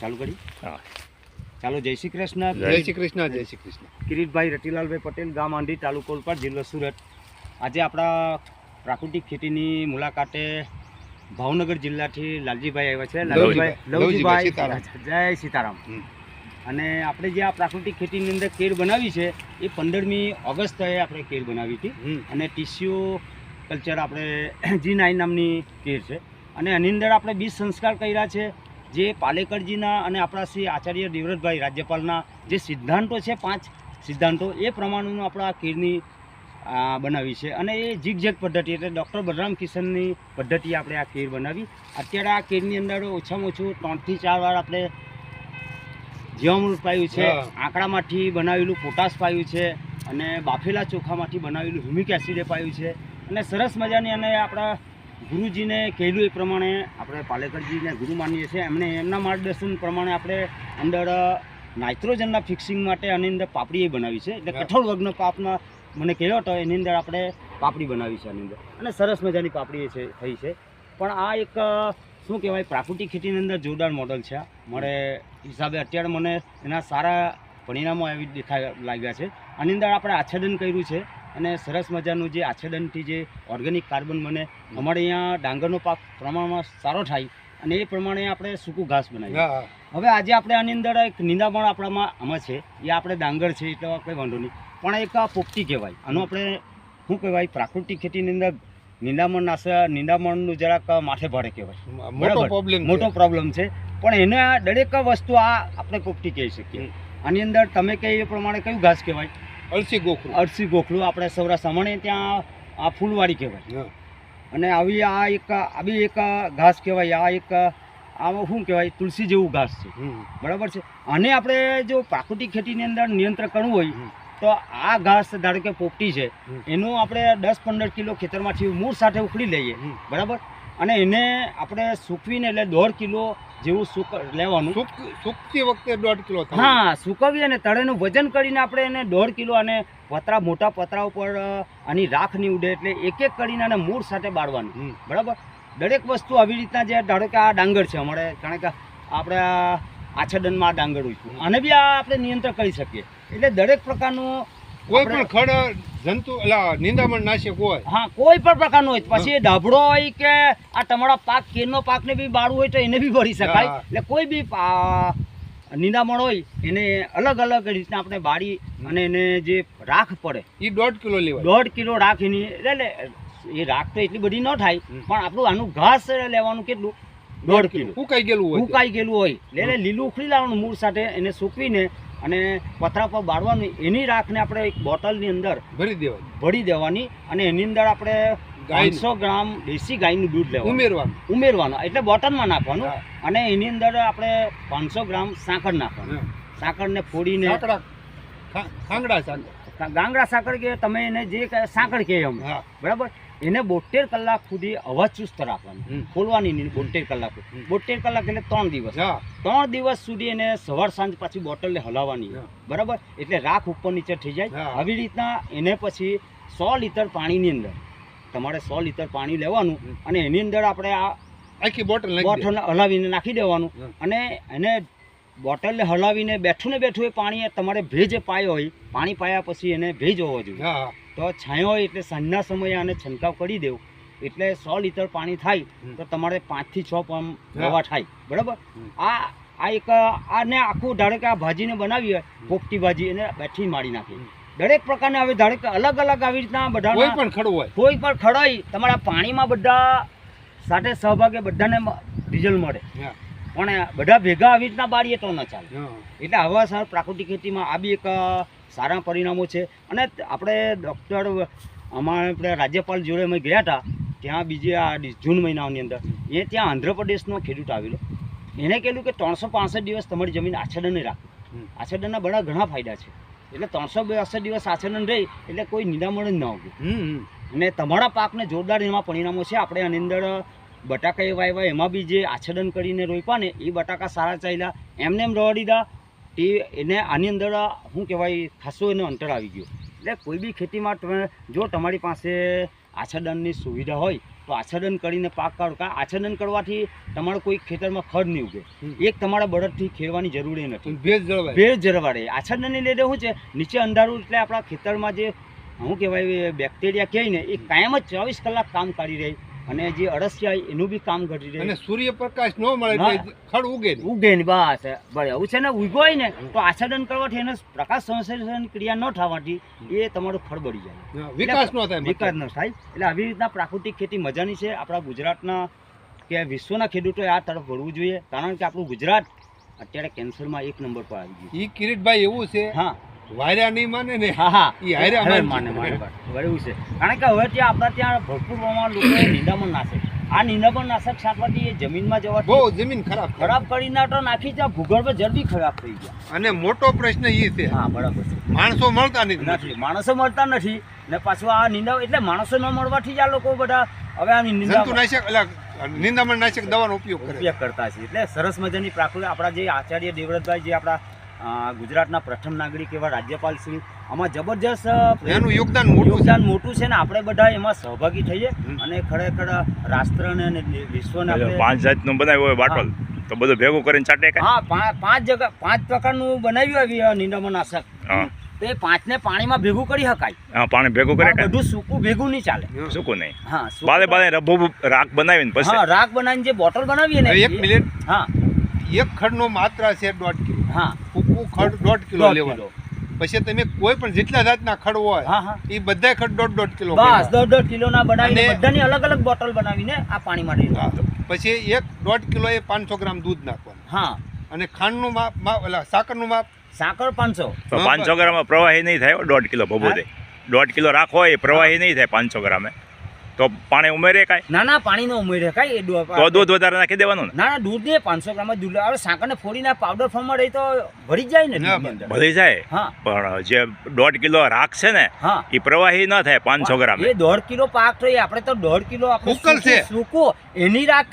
ચાલુ કરી. હા. ચાલો, જય શ્રી કૃષ્ણ. જય શ્રી કૃષ્ણ. જય શ્રી કૃષ્ણ. કિરીટભાઈ રતિલાલભાઈ પટેલ, ગામ આંધી, તાલુકો ઓલપાડ, જિલ્લો સુરત. આજે આપણા પ્રાકૃતિક ખેતીની મુલાકાતે ભાવનગર જિલ્લાથી લાલજીભાઈ આવ્યા છે. લવજીભાઈ, જય સીતારામ. અને આપણે જે આ પ્રાકૃતિક ખેતીની અંદર કેર બનાવી છે એ 15મી ઓગસ્ટે આપણે કેર બનાવી હતી. અને ટીસ્યુ કલ્ચર આપણે G9 નામની કેર છે. અને આની અંદર આપણે બીજ સંસ્કાર કર્યા છે જે પાલેકરજીના અને આપણા શ્રી આચાર્ય દેવવ્રતભાઈ રાજ્યપાલના જે સિદ્ધાંતો છે, 5 સિદ્ધાંતો, એ પ્રમાણેનું આપણા કેરની બનાવી છે. અને એ ઝીગઝેગ પદ્ધતિ એટલે ડૉક્ટર બલરામ કિશનની પદ્ધતિ આપણે આ કેર બનાવી. અત્યારે આ કેરની અંદર ઓછામાં ઓછું 3 થી 4 વાર આપણે જીવામૃત પાયું છે, આંકડામાંથી બનાવેલું પોટાશ પાયું છે, અને બાફેલા ચોખામાંથી બનાવેલું હ્યુમિક એસિડ પાયું છે. અને સરસ મજાની, અને આપણા ગુરુજીને કહેલું એ પ્રમાણે આપણે પાલેકરજીને ગુરુ માનીએ છીએ. એમના માર્ગદર્શન પ્રમાણે આપણે અંદર નાઇટ્રોજનના ફિક્સિંગ માટે આની અંદર પાપડી બનાવી છે. એટલે કઠોળ વર્ગનો પાપમાં મને કહ્યો હતો, એની અંદર આપણે પાપડી બનાવી છે આની અંદર. અને સરસ મજાની પાપડી છે થઈ છે. પણ આ એક શું કહેવાય, પ્રાકૃતિક ખેતીની અંદર જોરદાર મોડલ છે. મારે હિસાબે અત્યારે મને એના સારા પરિણામો આવી લાગ્યા છે. આની અંદર આપણે આચ્છાદન કર્યું છે, અને સરસ મજાનું જે આચ્છાદનથી જે ઓર્ગેનિક કાર્બન બને, અમારે અહીંયા ડાંગરનો પાક પ્રમાણમાં સારો થાય, અને એ પ્રમાણે આપણે સૂકું ઘાસ બનાવીએ. હવે આજે આપણે આની અંદર એક નિંદામણ આપણામાં આમાં છે, એ આપણે ડાંગર છે એટલે કંઈ વાંધો નહીં, પણ એક પોપટી કહેવાય. આનું આપણે શું કહેવાય, પ્રાકૃતિક ખેતીની અંદર નિંદામણનું જરાક માથે ભારે કહેવાય, મોટો પ્રોબ્લેમ છે. પણ એને દરેક વસ્તુ આ આપણે પોપટી કહી શકીએ. આની અંદર તમે કહે એ પ્રમાણે કયું ઘાસ કહેવાય? અળસી ગોખલું આપણે સૌરાષ્ટ્ર સામાન્ય ત્યાં આ ફૂલવાડી કહેવાય. અને આવી એક ઘાસ કહેવાય. આ એક આમાં શું કહેવાય, તુલસી જેવું ઘાસ છે, બરાબર છે. આને આપણે જો પ્રાકૃતિક ખેતીની અંદર નિયંત્રણ કરવું હોય તો આ ઘાસ, ધારો કે પોપટી છે, એનું આપણે 10-15 કિલો ખેતરમાંથી મૂળ સાથે ઉખડી લઈએ, બરાબર. અને એને આપણે સૂકવીને એટલે 1.5 કિલો જેવું લેવાનું. સૂકતી વખતે 1.5 કિલો? હા, સૂકવીએ અને તળેનું વજન કરીને આપણે એને 1.5 કિલો, અને પતરા, મોટા પતરા ઉપર આની રાખ નહીં ઉડે એટલે એક કરીને અને મૂળ સાથે બાળવાનું, બરાબર. દરેક વસ્તુ આવી રીતના, જે ધારો કે આ ડાંગર છે અમારે, કારણ કે આપણે આચ્છાદનમાં આ ડાંગર હોય છે, આને બી આપણે નિયંત્રણ કરી શકીએ. એટલે દરેક પ્રકારનું કોઈ પણ ખડ જંતુ નિંદામણ નાશક હોય, હા, કોઈ પણ પ્રકારનું હોય. પછી ડાભડો હોય કે આ તમારા પાક, કેરનો પાકને બી બાળવું હોય તો એને બી ભરી શકાય. એટલે કોઈ બી નિંદામણ હોય એને અલગ અલગ રીતના આપણે બાળી, અને એને જે રાખ પડે એ 1.5 કિલો લેવાય. 1.5 કિલો રાખ એની, એટલે એ રાખ તો એટલી બધી ન થાય, પણ આપણું આનું ઘાસ લેવાનું કેટલું? 1.5 કિલો. સુકાઈ ગયેલું હોય એટલે લીલું ઉખડી લાવવાનું મૂળ સાથે, એને સૂકવીને અને પતરા પર બાળવાનું. એની રાખને આપણે એક બોટલની અંદર ભરી દેવાની, અને એની અંદર આપણે 500 ગ્રામ દેશી ગાયનું દૂધ લેવાનું, ઉમેરવાનું, એટલે બોટલમાં નાખવાનું. અને એની અંદર આપણે 500 ગ્રામ સાકર નાખવાનું. સાકરને ફોડીને, ગાંગડા સાકર કે તમે એને જે સાકર કહે એમ, બરાબર. એને 72 કલાક સુધી અવાજ ચુસ્ત રાખવાનું, ખોલવાની નહીં. 72 કલાક, 72 કલાક એટલે 3 દિવસ. 3 દિવસ સુધી એને સવાર સાંજ પાછી બોટલને હલાવવાની, બરાબર. એટલે રાખ ઉપર નીચે થઈ જાય. આવી રીતના એને પછી 100 લીટર પાણીની અંદર તમારે 100 લીટર પાણી લેવાનું, અને એની અંદર આપણે આ આખી બોટલ હલાવીને નાખી દેવાનું. અને એને બોટલને હલાવીને બેઠું ને બેઠું એ પાણી તમારે ભેજ પાયો હોય, પાણી પાયા પછી એને ભેજ હોવો જોઈએ. તો છાંયો હોય એટલે સાંજના સમયે આને છંટકાવ કરી દેવું, એટલે 100 લીટર પાણી થાય તો તમારે 5 થી 6 પંપ દવા થાય, બરાબર. આ એક આને આખું, ધારો કે આ ભાજીને બનાવી હોય, પોપટી ભાજી, એને બેઠી મારી નાખી. દરેક પ્રકારના હવે ધારો કે અલગ અલગ આવી રીતના બધા, કોઈ પણ ખડોય તમારા પાણીમાં બધા સાથે સહભાગે બધાને રિઝલ્ટ મળે. પણ બધા ભેગા આવી રીતના બાળીએ તો ન ચાલે. એટલે આવા સારા પ્રાકૃતિક ખેતીમાં આ બી એક સારા પરિણામો છે. અને આપણે ડૉક્ટર આપણે રાજ્યપાલ જોડે અમે ગયા હતા, ત્યાં બીજે આ જૂન મહિનાની અંદર ત્યાં આંધ્રપ્રદેશનો ખેડૂત આવેલો. એને કહેલું કે 365 દિવસ તમારી જમીન આચ્છાદન રાખો. આચ્છાદનના ઘણા ફાયદા છે. એટલે 362 દિવસ આચ્છાદન રહી એટલે કોઈ નિંદામણ જ ના આવતું, અને તમારા પાકને જોરદાર એમાં પરિણામો છે. આપણે આની અંદર બટાકા એવા આવ્યા, એમાં બી જે આચ્છાદન કરીને રોપ્યા ને એ બટાકા સારા ચાલ્યા. એમને એમ રવા દીધા એને આની અંદર શું કહેવાય, ખાસો એનો અંતર આવી ગયો. એટલે કોઈ બી ખેતીમાં જો તમારી પાસે આચ્છાદનની સુવિધા હોય તો આચ્છાદન કરીને પાક કાઢો. કારણ આચ્છાદન કરવાથી તમારે કોઈ ખેતરમાં ખડ નહીં ઉગે. એક તમારા બળદથી ખેડવાની જરૂરી નથી. ભેજ જળવાય. ભેજ જળવાડે. આચ્છાદનની લીધે શું છે, નીચે અંધારું એટલે આપણા ખેતરમાં જે શું કહેવાય બેક્ટેરિયા કહે ને એ કાયમ જ 24 કલાક કામ કરી રહી અને જે અળસિયા એનું બી કામ ઘટી રહે અને સૂર્યપ્રકાશ ન મળે હા. તો ખડ ઉગે નહીં. ઉગે ને બસ બરાબર એવું છે ને. ઉગો હોય ને તો આચ્છાદન કરવાથી એને પ્રકાશ સંશ્લેષણ ક્રિયા ન થવાથી એ તમારું ફળ બળી જાય. હા, વિકાસ ન થાય. વિકાસ ન થાય. એટલે આવી રીતના પ્રાકૃતિક ખેતી મજાની છે. આપણા ગુજરાતના કે વિશ્વના ખેડૂતોએ આ તરફ વળવું જોઈએ. કારણ કે આપણું ગુજરાત અત્યારે કેન્સરમાં 1 નંબર પર આવી ગયું. ઈ કિરીટભાઈ એવું છે, હા વાયરા નહીં માને ને હા હા ઈ હારે હવે માને. માને એવું છે. કારણ કે હવે ત્યાં આપણા ત્યાં ભરપૂર પ્રમાણમાં લોકો નિંદામણ નાશક આ નિંદામણ નાશક છાંટવાથી એ જમીનમાં જવાથી બહુ જમીન ખરાબ ખરાબ કરીને તો નાખી ત્યાં ભૂગર્ભ જળ બી ખરાબ થઈ ગયા. અને મોટો પ્રશ્ન ઈ છે, હા બરાબર છે. માણસો મળતા નથી. નથી માણસો મળતા નથી ને પાછું આ નિંદા એટલે માણસો ન મળવાથી જ આ લોકો બધા હવે આ જંતુનાશક એટલે નિંદામણ નાશક દવાનો ઉપયોગ કરે. ઉપયોગ કરતા છે. એટલે સરસ મજાની પ્રાકૃતિક આપણા જે આચાર્ય દેવવ્રતભાઈ જે આપણા ગુજરાતના પ્રથમ નાગરિક એવા રાજ્યપાલ શ્રી આમાં જબરજસ્ત એનું યોગદાન મોટું છે. યોગદાન મોટું છે ને આપણે બધા એમાં સહભાગી થઈએ અને ખરેખર રાષ્ટ્રને અને વિશ્વને આપણે 5 જાતનું બનાવ્યું હોય બાટલ તો બધું ભેગું કરીને ચાટે કે હા 5 પ્રકારનું બનાવ્યું આવી નિંદામણ નાશક. હા. તો એ 5ને પાણીમાં ભેગું કરી શકાય. હા પાણી ભેગું કરે કે બધું સૂકું ભેગું નહીં ચાલે. સૂકું નહીં. હા બાલે બાલે રબો રાખ બનાવીને પછી હા રાખ બનાવીને જે બોટલ બનાવીએ ને એક મિનિટ, હા એક ખડનો માત્રા છે 1.5 કિલો. હા સૂકું ખડ 1.5 કિલો 1.5 લેવાનું. કિલો. પછી તમે કોઈ પણ જેટલા જાતના ખડ હોય હા હા એ બધા ખડ 1.5 કિલો બસ ભેગા. 10 કિલોના બનાવીને અને- બધાની અલગ અલગ બોટલ બનાવીને આ પાણીમાં રેડવાનું. હા. પછી 1.5 કિલો એ 500 ગ્રામ દૂધ નાખવાનું. હા અને ખાંડનું માપ ઓલા સાકરનું માપ સાકર 500. તો 500 ગ્રામ પ્રવાહી નહીં થાય 1.5 કિલો ભભો દે 1.5 કિલો રાખો એ પ્રવાહી નહીં થાય 500 ગ્રામે તો પાણી ઉમેરે કાંઈ ના ના પાણી નો ઉમેરે કાંઈ એ તો દૂધ વધારે નાખી દેવાનું ને ના ના દૂધ ને 500 ગ્રામ જ દૂધ હવે સાકરને ફોડીને પાવડર ફોર્મમાં રહી તો ભરી જ જાય ને ના, દૂધની અંદર. ભલી જાય હા પણ જે 1.5 કિલો રાખ છે ને હા એ પ્રવાહી ન થાય 500 ગ્રામે એ 1.5 કિલો પાક તો એ આપણે તો 1.5 કિલો આપણે ઉકલ છે. સૂકું એની રાખ